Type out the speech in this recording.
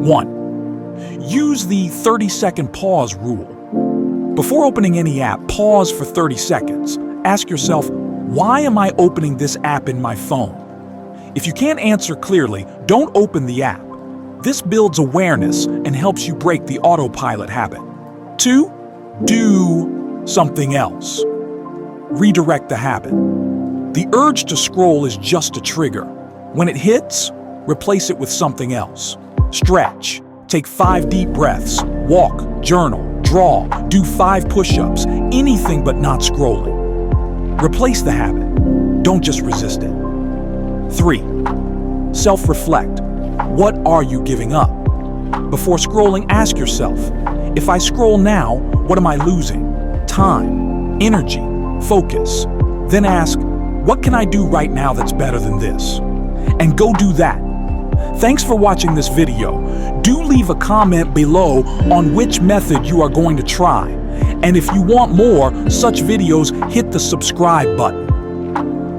1. Use the 30-second pause rule. Before opening any app, pause for 30 seconds. Ask yourself, why am I opening this app in my phone? If you can't answer clearly, don't open the app. This builds awareness and helps you break the autopilot habit. 2. Do something else. Redirect the habit. The urge to scroll is just a trigger. When it hits, replace it with something else. Stretch. Take 5 deep breaths. Walk, journal, draw, do 5 push-ups. Anything but not scrolling. Replace the habit. Don't just resist it. 3. Self-reflect. What are you giving up? Before scrolling, ask yourself, if I scroll now, what am I losing? Time, energy, focus. Then ask, what can I do right now that's better than this? And go do that. Thanks for watching this video. Do leave a comment below on which method you are going to try. And if you want more such videos, hit the subscribe button.